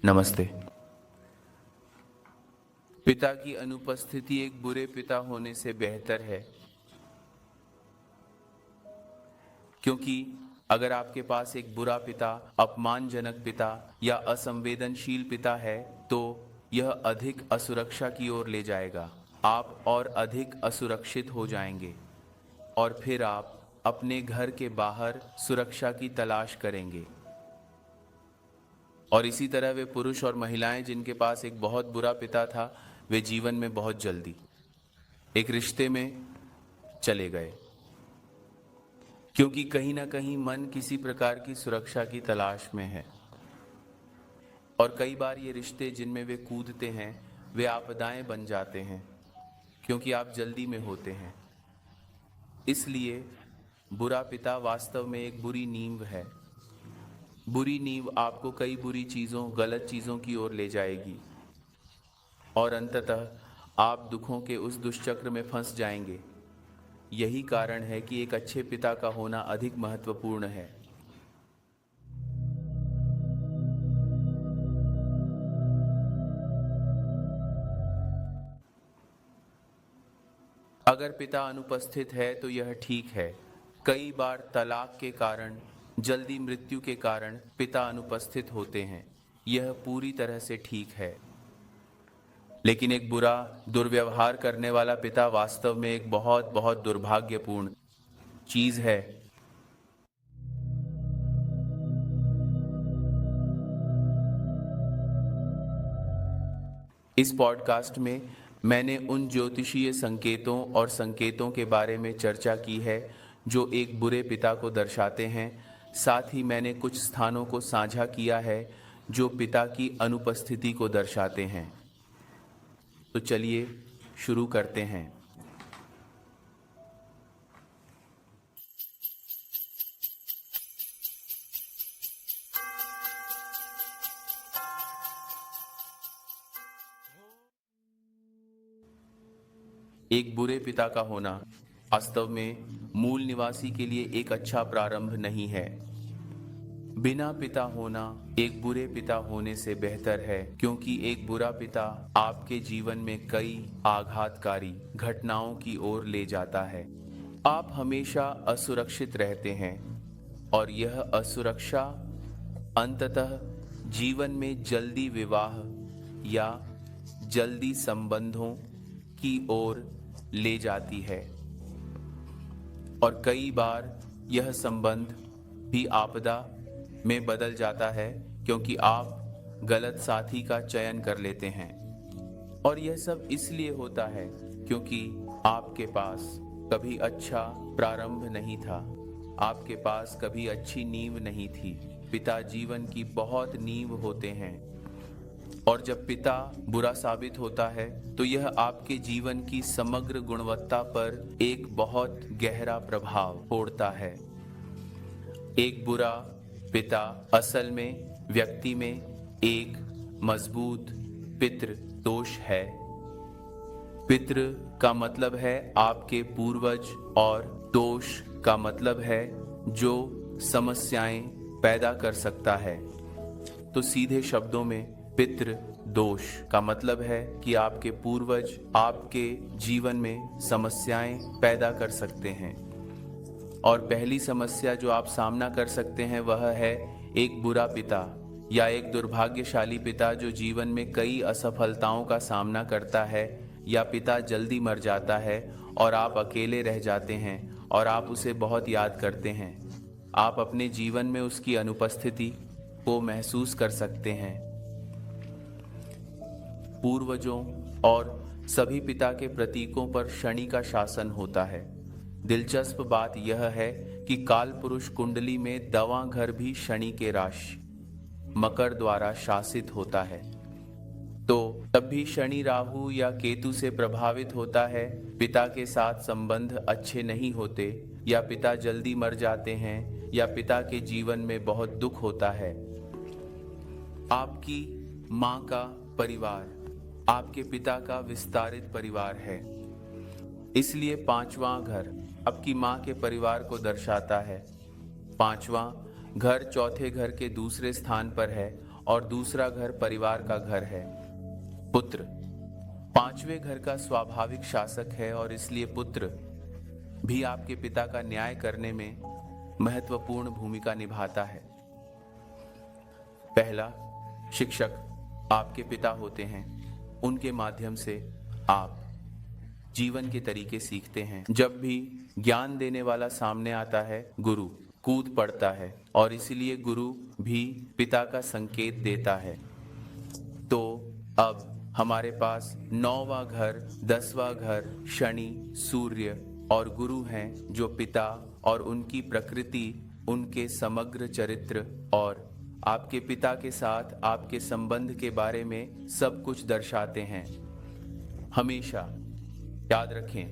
नमस्ते। पिता की अनुपस्थिति एक बुरे पिता होने से बेहतर है, क्योंकि अगर आपके पास एक बुरा पिता, अपमानजनक पिता या असंवेदनशील पिता है तो यह अधिक असुरक्षा की ओर ले जाएगा। आप और अधिक असुरक्षित हो जाएंगे और फिर आप अपने घर के बाहर सुरक्षा की तलाश करेंगे। और इसी तरह वे पुरुष और महिलाएं जिनके पास एक बहुत बुरा पिता था, वे जीवन में बहुत जल्दी एक रिश्ते में चले गए, क्योंकि कहीं ना कहीं मन किसी प्रकार की सुरक्षा की तलाश में है। और कई बार ये रिश्ते जिनमें वे कूदते हैं वे आपदाएं बन जाते हैं, क्योंकि आप जल्दी में होते हैं। इसलिए बुरा पिता वास्तव में एक बुरी नींव है। बुरी नींव आपको कई बुरी चीज़ों, गलत चीज़ों की ओर ले जाएगी और अंततः आप दुखों के उस दुष्चक्र में फंस जाएंगे। यही कारण है कि एक अच्छे पिता का होना अधिक महत्वपूर्ण है। अगर पिता अनुपस्थित है तो यह ठीक है। कई बार तलाक के कारण, जल्दी मृत्यु के कारण पिता अनुपस्थित होते हैं। यह पूरी तरह से ठीक है। लेकिन एक बुरा, दुर्व्यवहार करने वाला पिता वास्तव में एक बहुत बहुत दुर्भाग्यपूर्ण चीज है। इस पॉडकास्ट में मैंने उन ज्योतिषीय संकेतों और संकेतों के बारे में चर्चा की है जो एक बुरे पिता को दर्शाते हैं। साथ ही मैंने कुछ स्थानों को साझा किया है जो पिता की अनुपस्थिति को दर्शाते हैं। तो चलिए शुरू करते हैं। एक बुरे पिता का होना वास्तव में मूल निवासी के लिए एक अच्छा प्रारंभ नहीं है। बिना पिता होना एक बुरे पिता होने से बेहतर है, क्योंकि एक बुरा पिता आपके जीवन में कई आघातकारी घटनाओं की ओर ले जाता है। आप हमेशा असुरक्षित रहते हैं और यह असुरक्षा अंततः जीवन में जल्दी विवाह या जल्दी संबंधों की ओर ले जाती है। और कई बार यह संबंध भी आपदा में बदल जाता है, क्योंकि आप गलत साथी का चयन कर लेते हैं। और यह सब इसलिए होता है क्योंकि आपके पास कभी अच्छा प्रारंभ नहीं था, आपके पास कभी अच्छी नींव नहीं थी। पिता जीवन की बहुत नींव होते हैं, और जब पिता बुरा साबित होता है तो यह आपके जीवन की समग्र गुणवत्ता पर एक बहुत गहरा प्रभाव छोड़ता है। एक बुरा पिता असल में व्यक्ति में एक मजबूत पितृ दोष है। पितृ का मतलब है आपके पूर्वज और दोष का मतलब है जो समस्याएं पैदा कर सकता है। तो सीधे शब्दों में पितृ दोष का मतलब है कि आपके पूर्वज आपके जीवन में समस्याएं पैदा कर सकते हैं। और पहली समस्या जो आप सामना कर सकते हैं वह है एक बुरा पिता या एक दुर्भाग्यशाली पिता जो जीवन में कई असफलताओं का सामना करता है, या पिता जल्दी मर जाता है और आप अकेले रह जाते हैं और आप उसे बहुत याद करते हैं। आप अपने जीवन में उसकी अनुपस्थिति को महसूस कर सकते हैं। पूर्वजों और सभी पिता के प्रतीकों पर शनि का शासन होता है। दिलचस्प बात यह है कि काल पुरुष कुंडली में दवा घर भी शनि के राशि मकर द्वारा शासित होता है। तो तब भी शनि राहु या केतु से प्रभावित होता है। पिता के साथ संबंध अच्छे नहीं होते, या पिता जल्दी मर जाते हैं, या पिता के जीवन में बहुत दुख होता है। आपकी माँ का परिवार आपके पिता का विस्तारित परिवार है, इसलिए पांचवां घर आपकी माँ के परिवार को दर्शाता है। पांचवां घर चौथे घर के दूसरे स्थान पर है और दूसरा घर परिवार का घर है। पुत्र पांचवें घर का स्वाभाविक शासक है और इसलिए पुत्र भी आपके पिता का न्याय करने में महत्वपूर्ण भूमिका निभाता है। पहला, शिक्षक आपके पिता होते हैं। उनके माध्यम से आप जीवन के तरीके सीखते हैं। जब भी ज्ञान देने वाला सामने आता है, गुरु कूद पड़ता है और इसीलिए गुरु भी पिता का संकेत देता है। तो अब हमारे पास 9वां घर, 10वां घर, शनि, सूर्य और गुरु हैं, जो पिता और उनकी प्रकृति, उनके समग्र चरित्र और आपके पिता के साथ आपके संबंध के बारे में सब कुछ दर्शाते हैं। हमेशा याद रखें,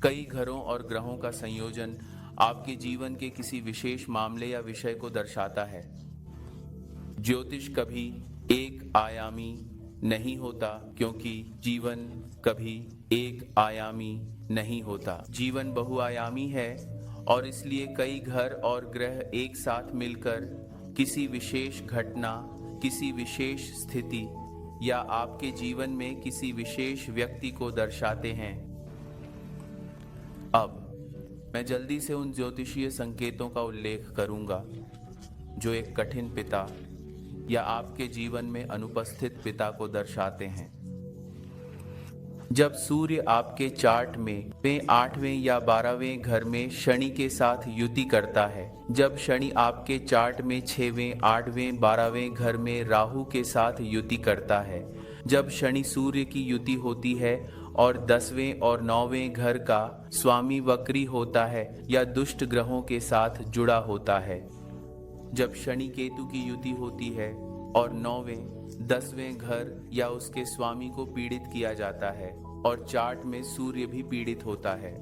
कई घरों और ग्रहों का संयोजन आपके जीवन के किसी विशेष मामले या विषय को दर्शाता है। ज्योतिष कभी एक आयामी नहीं होता, क्योंकि जीवन कभी एक आयामी नहीं होता। जीवन बहुआयामी है और इसलिए कई घर और ग्रह एक साथ मिलकर किसी विशेष घटना, किसी विशेष स्थिति या आपके जीवन में किसी विशेष व्यक्ति को दर्शाते हैं। अब मैं जल्दी से उन ज्योतिषीय संकेतों का उल्लेख करूंगा जो एक कठिन पिता या आपके जीवन में अनुपस्थित पिता को दर्शाते हैं। जब सूर्य आपके चार्ट में 8वें या 12वें घर में शनि के साथ युति करता है, जब शनि आपके चार्ट में 6वें, 8वें, 12वें घर में राहु के साथ युति करता है, जब शनि सूर्य की युति होती है और 10वें और 9वें घर का स्वामी वक्री होता है या दुष्ट ग्रहों के साथ जुड़ा होता है, जब शनि केतु की युति होती है और 9वें, 10वें घर या उसके स्वामी को पीड़ित किया जाता है और चार्ट में सूर्य भी पीड़ित होता है,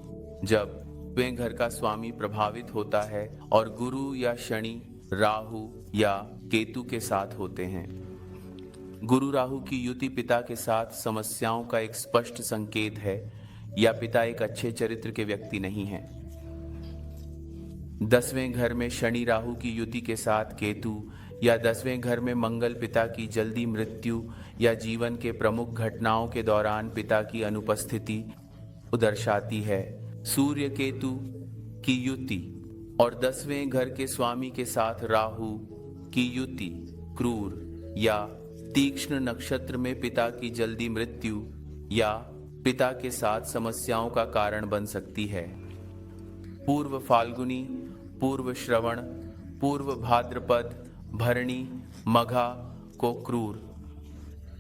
जब वे घर का स्वामी प्रभावित होता है और गुरु या शनि, राहु या केतु के साथ होते हैं। गुरु राहु की युति पिता के साथ समस्याओं का एक स्पष्ट संकेत है या पिता एक अच्छे चरित्र के व्यक्ति नहीं है। 10वें घर में शनि राहु की युति के साथ केतु या 10वें घर में मंगल पिता की जल्दी मृत्यु या जीवन के प्रमुख घटनाओं के दौरान पिता की अनुपस्थिति दर्शाती है। सूर्य केतु की युति और 10वें घर के स्वामी के साथ राहु की युति क्रूर या तीक्ष्ण नक्षत्र में पिता की जल्दी मृत्यु या पिता के साथ समस्याओं का कारण बन सकती है। पूर्व फाल्गुनी, पूर्व श्रवण, पूर्व भाद्रपद, भरणी, मघा को क्रूर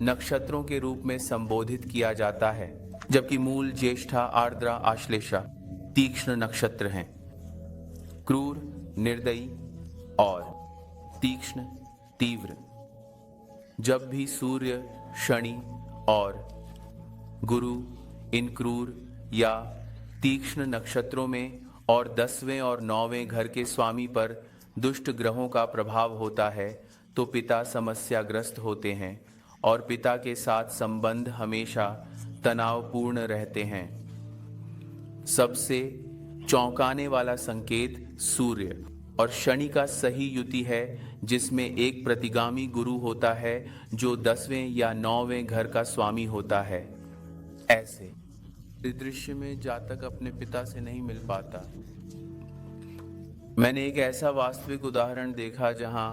नक्षत्रों के रूप में संबोधित किया जाता है, जबकि मूल, ज्येष्ठा, आर्द्रा, आश्लेषा तीक्ष्ण नक्षत्र हैं। क्रूर, निर्दयी और तीक्ष्ण, तीव्र। जब भी सूर्य, शनि और गुरु इन क्रूर या तीक्ष्ण नक्षत्रों में और 10वें और 9वें घर के स्वामी पर दुष्ट ग्रहों का प्रभाव होता है, तो पिता समस्याग्रस्त होते हैं और पिता के साथ संबंध हमेशा तनावपूर्ण रहते हैं। सबसे चौंकाने वाला संकेत सूर्य और शनि का सही युति है, जिसमें एक प्रतिगामी गुरु होता है जो 10वें या 9वें घर का स्वामी होता है। ऐसे परिदृश्य में जातक अपने पिता से नहीं मिल पाता। मैंने एक ऐसा वास्तविक उदाहरण देखा जहां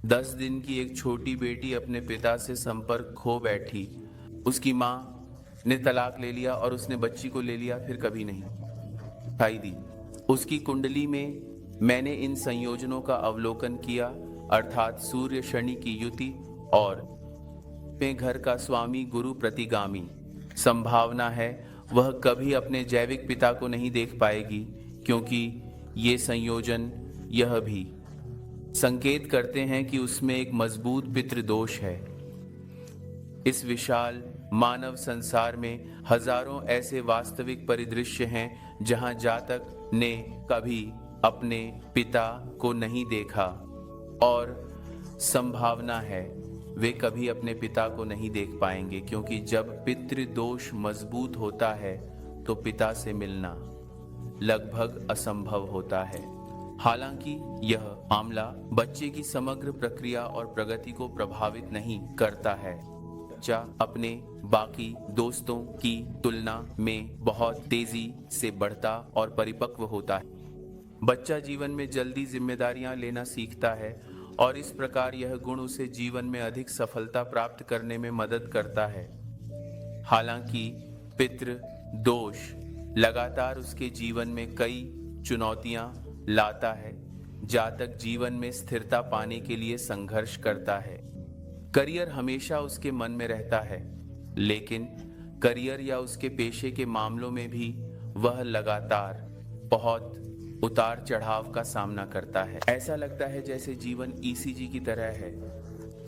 10 दिन की एक छोटी बेटी अपने पिता से संपर्क खो बैठी। उसकी माँ ने तलाक ले लिया और उसने बच्ची को ले लिया, फिर कभी नहीं दिखाई दी। उसकी कुंडली में मैंने इन संयोजनों का अवलोकन किया, अर्थात सूर्य शनि की युति और घर का स्वामी गुरु प्रतिगामी। संभावना है वह कभी अपने जैविक पिता को नहीं देख पाएगी, क्योंकि ये संयोजन यह भी संकेत करते हैं कि उसमें एक मजबूत पितृदोष है। इस विशाल मानव संसार में हजारों ऐसे वास्तविक परिदृश्य हैं जहां जातक ने कभी अपने पिता को नहीं देखा और संभावना है वे कभी अपने पिता को नहीं देख पाएंगे, क्योंकि जब पितृदोष मजबूत होता है तो पिता से मिलना लगभग असंभव होता है। हालांकि यह मामला बच्चे की समग्र प्रक्रिया और प्रगति को प्रभावित नहीं करता है। बच्चा अपने बाकी दोस्तों की तुलना में बहुत तेजी से बढ़ता और परिपक्व होता है। बच्चा जीवन में जल्दी जिम्मेदारियां लेना सीखता है और इस प्रकार यह गुण उसे जीवन में अधिक सफलता प्राप्त करने में मदद करता है। हालांकि पितृ दोष लगातार उसके जीवन में कई चुनौतियां लाता है। जातक जीवन में स्थिरता पाने के लिए संघर्ष करता है। करियर हमेशा उसके मन में रहता है, लेकिन करियर या उसके पेशे के मामलों में भी वह लगातार बहुत उतार चढ़ाव का सामना करता है। ऐसा लगता है जैसे जीवन ईसीजी की तरह है,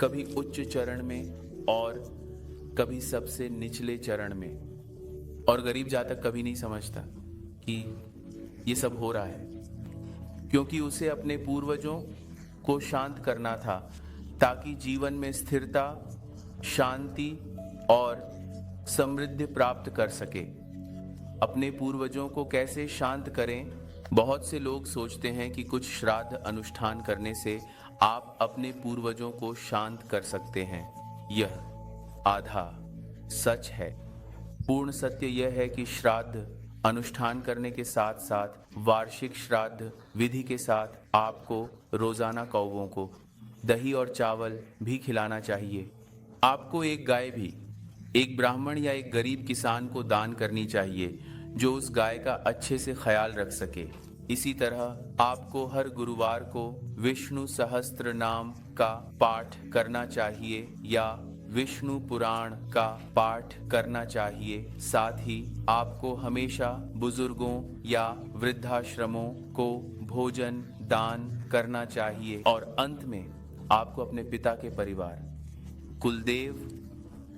कभी उच्च चरण में और कभी सबसे निचले चरण में। और गरीब जातक कभी नहीं समझता कि ये सब हो रहा है, क्योंकि उसे अपने पूर्वजों को शांत करना था ताकि जीवन में स्थिरता, शांति और समृद्धि प्राप्त कर सके। अपने पूर्वजों को कैसे शांत करें? बहुत से लोग सोचते हैं कि कुछ श्राद्ध अनुष्ठान करने से आप अपने पूर्वजों को शांत कर सकते हैं। यह आधा सच है। पूर्ण सत्य यह है कि श्राद्ध अनुष्ठान करने के साथ साथ वार्षिक श्राद्ध विधि के साथ आपको रोजाना कौवों को दही और चावल भी खिलाना चाहिए। आपको एक गाय भी एक ब्राह्मण या एक गरीब किसान को दान करनी चाहिए जो उस गाय का अच्छे से ख्याल रख सके। इसी तरह आपको हर गुरुवार को विष्णु सहस्त्र नाम का पाठ करना चाहिए या विष्णु पुराण का पाठ करना चाहिए। साथ ही आपको हमेशा बुजुर्गों या वृद्धाश्रमों को भोजन दान करना चाहिए। और अंत में आपको अपने पिता के परिवार कुलदेव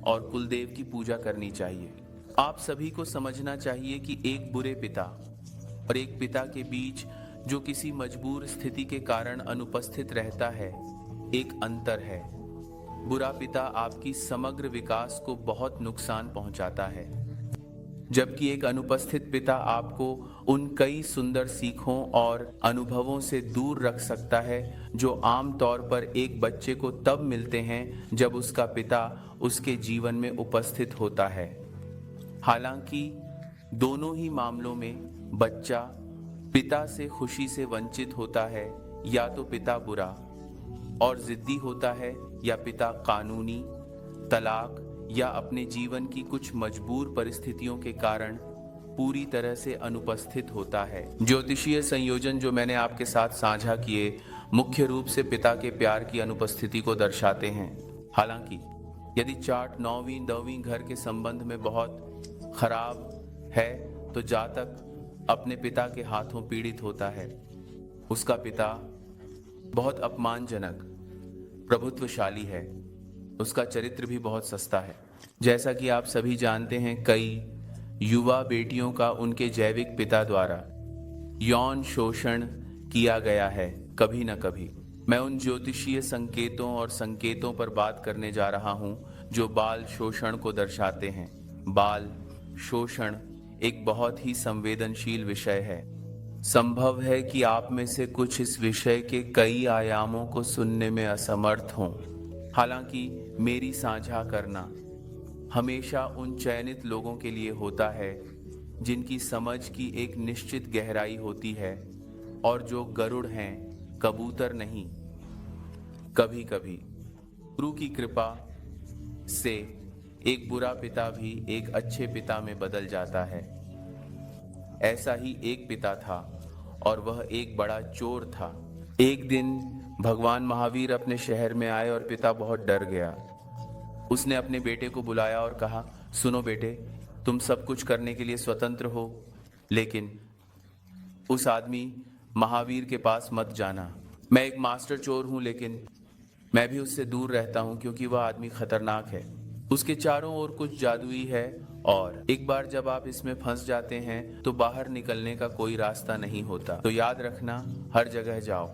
और कुलदेव की पूजा करनी चाहिए। आप सभी को समझना चाहिए कि एक बुरे पिता और एक पिता के बीच जो किसी मजबूर स्थिति के कारण अनुपस्थित रहता है, एक अंतर है। बुरा पिता आपकी समग्र विकास को बहुत नुकसान पहुंचाता है, जबकि एक अनुपस्थित पिता आपको उन कई सुंदर सीखों और अनुभवों से दूर रख सकता है जो आम तौर पर एक बच्चे को तब मिलते हैं जब उसका पिता उसके जीवन में उपस्थित होता है। हालांकि दोनों ही मामलों में बच्चा पिता से खुशी से वंचित होता है, या तो पिता बुरा और जिद्दी होता है या पिता कानूनी तलाक या अपने जीवन की कुछ मजबूर परिस्थितियों के कारण पूरी तरह से अनुपस्थित होता है। ज्योतिषीय संयोजन जो मैंने आपके साथ साझा किए मुख्य रूप से पिता के प्यार की अनुपस्थिति को दर्शाते हैं। हालांकि यदि चार्ट 9वीं 10वीं घर के संबंध में बहुत खराब है तो जातक अपने पिता के हाथों पीड़ित होता है। उसका पिता बहुत अपमानजनक प्रभुत्वशाली है, उसका चरित्र भी बहुत सस्ता है। जैसा कि आप सभी जानते हैं, कई युवा बेटियों का उनके जैविक पिता द्वारा यौन शोषण किया गया है कभी न कभी। मैं उन ज्योतिषीय संकेतों और संकेतों पर बात करने जा रहा हूं जो बाल शोषण को दर्शाते हैं। बाल शोषण एक बहुत ही संवेदनशील विषय है। संभव है कि आप में से कुछ इस विषय के कई आयामों को सुनने में असमर्थ हों। हालांकि मेरी साझा करना हमेशा उन चयनित लोगों के लिए होता है जिनकी समझ की एक निश्चित गहराई होती है और जो गरुड़ हैं, कबूतर नहीं। कभी कभी गुरु की कृपा से एक बुरा पिता भी एक अच्छे पिता में बदल जाता है। ऐसा ही एक पिता था और वह एक बड़ा चोर था। एक दिन भगवान महावीर अपने शहर में आए और पिता बहुत डर गया। उसने अपने बेटे को बुलाया और कहा, सुनो बेटे, तुम सब कुछ करने के लिए स्वतंत्र हो, लेकिन उस आदमी महावीर के पास मत जाना। मैं एक मास्टर चोर हूं, लेकिन मैं भी उससे दूर रहता हूं क्योंकि वह आदमी खतरनाक है। उसके चारों ओर कुछ जादुई है और एक बार जब आप इसमें फंस जाते हैं तो बाहर निकलने का कोई रास्ता नहीं होता। तो याद रखना, हर जगह जाओ,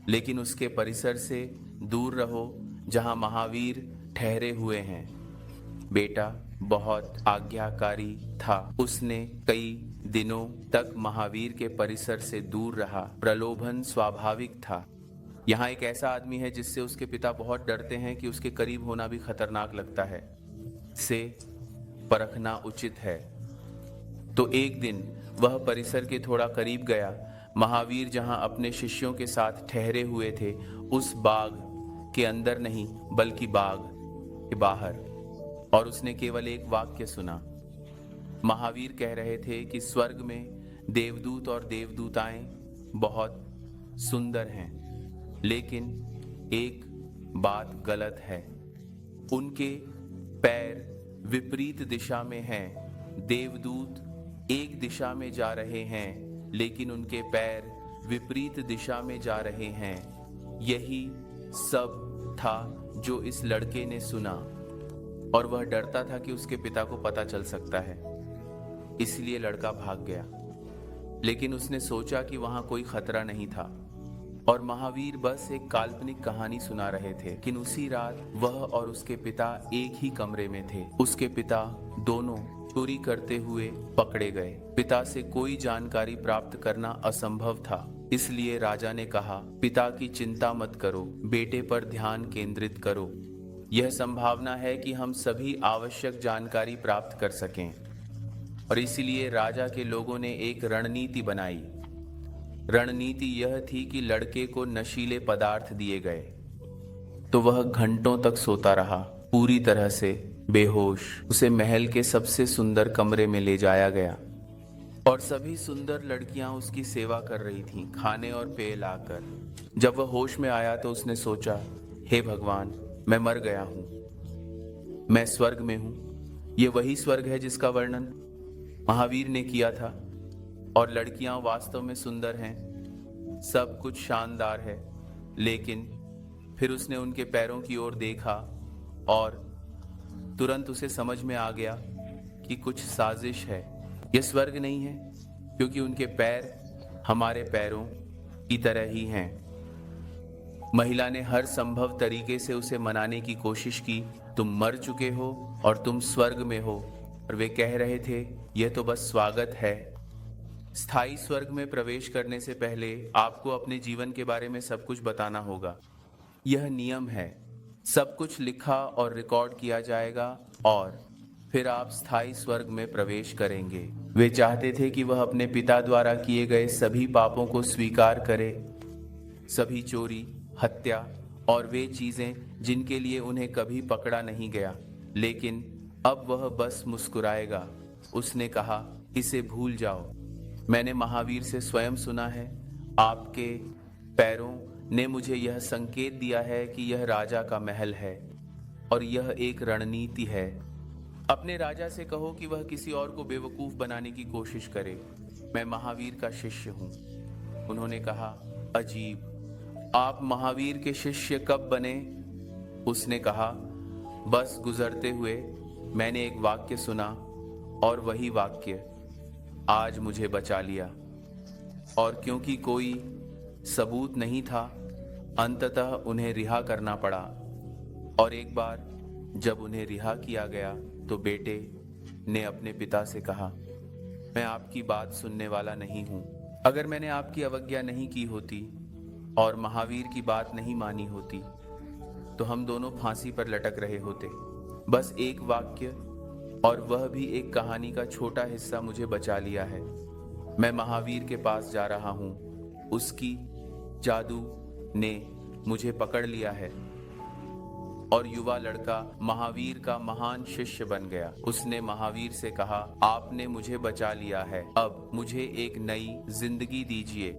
लेकिन उसके परिसर से दूर रहो जहां महावीर ठहरे हुए हैं। बेटा बहुत आज्ञाकारी था। उसने कई दिनों तक महावीर के परिसर से दूर रहा। प्रलोभन स्वाभाविक था। यहाँ एक ऐसा आदमी है जिससे उसके पिता बहुत डरते हैं कि उसके करीब होना भी खतरनाक लगता है, से परखना उचित है। तो एक दिन वह परिसर के थोड़ा करीब गया। महावीर जहाँ अपने शिष्यों के साथ ठहरे हुए थे, उस बाग के अंदर नहीं बल्कि बाग के बाहर, और उसने केवल एक वाक्य सुना। महावीर कह रहे थे कि स्वर्ग में देवदूत और देवदूताएं बहुत सुंदर हैं, लेकिन एक बात गलत है, उनके पैर विपरीत दिशा में हैं। देवदूत एक दिशा में जा रहे हैं, लेकिन उनके पैर विपरीत दिशा में जा रहे हैं। यही सब था जो इस लड़के ने सुना, और वह डरता था कि उसके पिता को पता चल सकता है, इसलिए लड़का भाग गया। लेकिन उसने सोचा कि वहां कोई खतरा नहीं था, और महावीर बस एक काल्पनिक कहानी सुना रहे थे। लेकिन उसी रात वह और उसके पिता एक ही कमरे में थे। उसके पिता दोनों चोरी करते हुए पकड़े गए। पिता से कोई जानकारी प्राप्त करना असंभव था, इसलिए राजा ने कहा, पिता की चिंता मत करो, बेटे पर ध्यान केंद्रित करो। यह संभावना है कि हम सभी आवश्यक जानकारी प्राप्त कर सकें। और इसीलिए राजा के लोगों ने एक रणनीति बनाई। रणनीति यह थी कि लड़के को नशीले पदार्थ दिए गए, तो वह घंटों तक सोता रहा, पूरी तरह से बेहोश। उसे महल के सबसे सुंदर कमरे में ले जाया गया, और सभी सुंदर लड़कियां उसकी सेवा कर रही थीं, खाने और पेय लाकर। जब वह होश में आया तो उसने सोचा, हे भगवान, मैं मर गया हूं, मैं स्वर्ग में हूं। यह वही स्वर्ग है जिसका वर्णन महावीर ने किया था, और लड़कियां वास्तव में सुंदर हैं, सब कुछ शानदार है। लेकिन फिर उसने उनके पैरों की ओर देखा, और तुरंत उसे समझ में आ गया कि कुछ साजिश है। यह स्वर्ग नहीं है, क्योंकि उनके पैर हमारे पैरों की तरह ही हैं। महिला ने हर संभव तरीके से उसे मनाने की कोशिश की, तुम मर चुके हो और तुम स्वर्ग में हो। और वे कह रहे थे, यह तो बस स्वागत है। स्थायी स्वर्ग में प्रवेश करने से पहले आपको अपने जीवन के बारे में सब कुछ बताना होगा। यह नियम है, सब कुछ लिखा और रिकॉर्ड किया जाएगा, और फिर आप स्थायी स्वर्ग में प्रवेश करेंगे। वे चाहते थे कि वह अपने पिता द्वारा किए गए सभी पापों को स्वीकार करे, सभी चोरी, हत्या और वे चीजें जिनके लिए उन्हें कभी पकड़ा नहीं गया। लेकिन अब वह बस मुस्कुराएगा। उसने कहा, इसे भूल जाओ। मैंने महावीर से स्वयं सुना है, आपके पैरों ने मुझे यह संकेत दिया है कि यह राजा का महल है, और यह एक रणनीति है। अपने राजा से कहो कि वह किसी और को बेवकूफ बनाने की कोशिश करे। मैं महावीर का शिष्य हूँ। उन्होंने कहा, अजीब, आप महावीर के शिष्य कब बने? उसने कहा, बस गुजरते हुए मैंने एक वाक्य सुना, और वही वाक्य आज मुझे बचा लिया। और क्योंकि कोई सबूत नहीं था, अंततः उन्हें रिहा करना पड़ा। और एक बार जब उन्हें रिहा किया गया तो बेटे ने अपने पिता से कहा, मैं आपकी बात सुनने वाला नहीं हूं। अगर मैंने आपकी अवज्ञा नहीं की होती और महावीर की बात नहीं मानी होती, तो हम दोनों फांसी पर लटक रहे होते। बस एक वाक्य, और वह भी एक कहानी का छोटा हिस्सा मुझे बचा लिया है। मैं महावीर के पास जा रहा हूं। उसकी जादू ने मुझे पकड़ लिया है। और युवा लड़का महावीर का महान शिष्य बन गया। उसने महावीर से कहा, आपने मुझे बचा लिया है, अब मुझे एक नई जिंदगी दीजिए,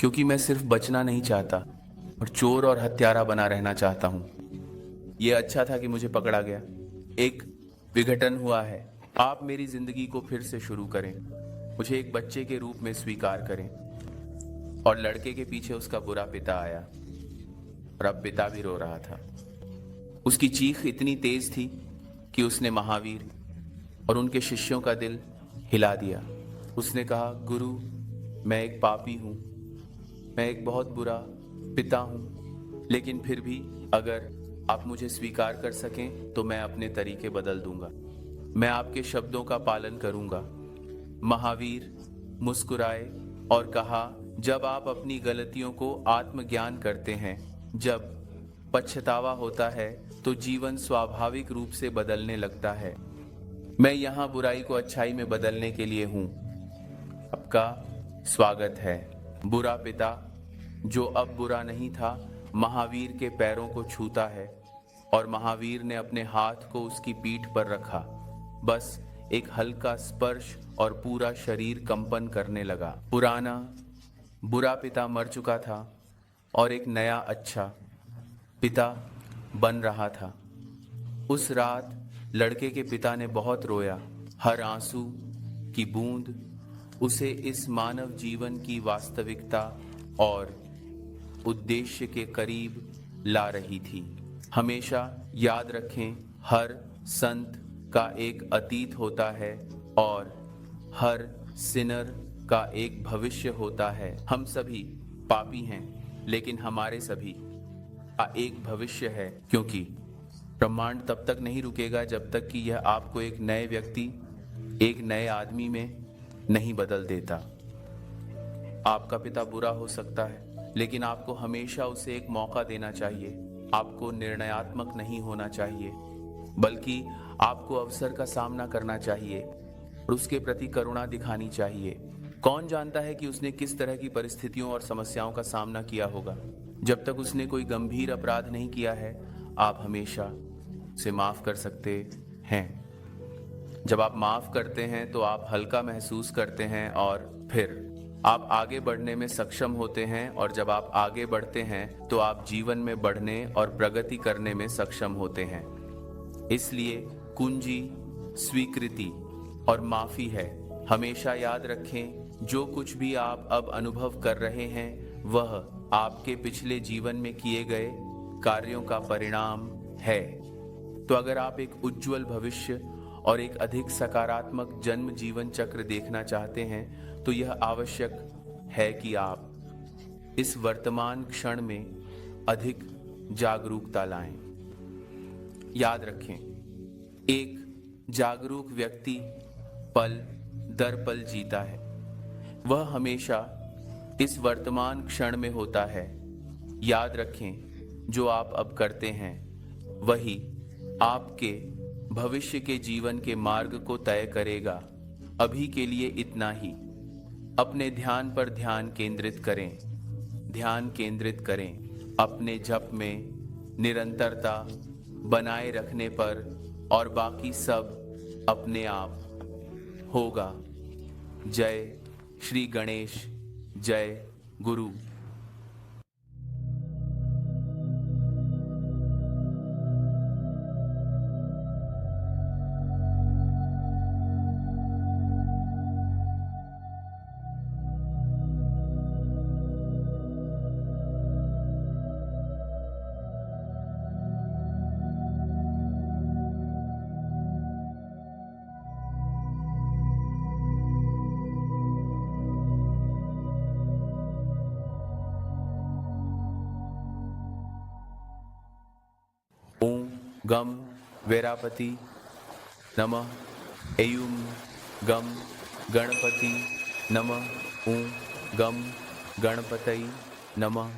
क्योंकि मैं सिर्फ बचना नहीं चाहता और चोर और हत्यारा बना रहना चाहता हूँ। ये अच्छा था कि मुझे पकड़ा गया। एक विघटन हुआ है। आप मेरी जिंदगी को फिर से शुरू करें, मुझे एक बच्चे के रूप में स्वीकार करें। और लड़के के पीछे उसका बुरा पिता आया, और अब पिता भी रो रहा था। उसकी चीख इतनी तेज थी कि उसने महावीर और उनके शिष्यों का दिल हिला दिया। उसने कहा, गुरु, मैं एक पापी हूँ, मैं एक बहुत बुरा पिता हूँ, लेकिन फिर भी अगर आप मुझे स्वीकार कर सकें तो मैं अपने तरीके बदल दूंगा। मैं आपके शब्दों का पालन करूंगा। महावीर मुस्कुराए और कहा, जब आप अपनी गलतियों को आत्मज्ञान करते हैं, जब पछतावा होता है, तो जीवन स्वाभाविक रूप से बदलने लगता है। मैं यहाँ बुराई को अच्छाई में बदलने के लिए हूँ। आपका स्वागत है। बुरा पिता, जो अब बुरा नहीं था, महावीर के पैरों को छूता है और महावीर ने अपने हाथ को उसकी पीठ पर रखा। बस एक हल्का स्पर्श और पूरा शरीर कंपन करने लगा। पुराना बुरा पिता मर चुका था और एक नया अच्छा पिता बन रहा था। उस रात लड़के के पिता ने बहुत रोया। हर आंसू की बूंद उसे इस मानव जीवन की वास्तविकता और उद्देश्य के करीब ला रही थी। हमेशा याद रखें, हर संत का एक अतीत होता है और हर सिनर का एक भविष्य होता है। हम सभी पापी हैं, लेकिन हमारे सभी का एक भविष्य है, क्योंकि ब्रह्मांड तब तक नहीं रुकेगा जब तक कि यह आपको एक नए व्यक्ति, एक नए आदमी में नहीं बदल देता। आपका पिता बुरा हो सकता है, लेकिन आपको हमेशा उसे एक मौका देना चाहिए। आपको निर्णयात्मक नहीं होना चाहिए, बल्कि आपको अवसर का सामना करना चाहिए और उसके प्रति करुणा दिखानी चाहिए। कौन जानता है कि उसने किस तरह की परिस्थितियों और समस्याओं का सामना किया होगा। जब तक उसने कोई गंभीर अपराध नहीं किया है, आप हमेशा उसे माफ कर सकते हैं। जब आप माफ करते हैं तो आप हल्का महसूस करते हैं और फिर आप आगे बढ़ने में सक्षम होते हैं, और जब आप आगे बढ़ते हैं तो आप जीवन में बढ़ने और प्रगति करने में सक्षम होते हैं। इसलिए कुंजी स्वीकृति और माफी है। हमेशा याद रखें, जो कुछ भी आप अब अनुभव कर रहे हैं वह आपके पिछले जीवन में किए गए कार्यों का परिणाम है। तो अगर आप एक उज्जवल भविष्य और एक अधिक सकारात्मक जन्म जीवन चक्र देखना चाहते हैं, तो यह आवश्यक है कि आप इस वर्तमान क्षण में अधिक जागरूकता लाएं। याद रखें, एक जागरूक व्यक्ति पल दर पल जीता है। वह हमेशा इस वर्तमान क्षण में होता है। याद रखें, जो आप अब करते हैं वही आपके भविष्य के जीवन के मार्ग को तय करेगा। अभी के लिए इतना ही। अपने ध्यान पर ध्यान केंद्रित करें। ध्यान केंद्रित करें अपने जप में निरंतरता बनाए रखने पर, और बाकी सब अपने आप होगा। जय श्री गणेश, जय गुरु। ओम गम वेरापति नमः। एयुम गम गणपति नमः। ओम गम गणपतये नमः।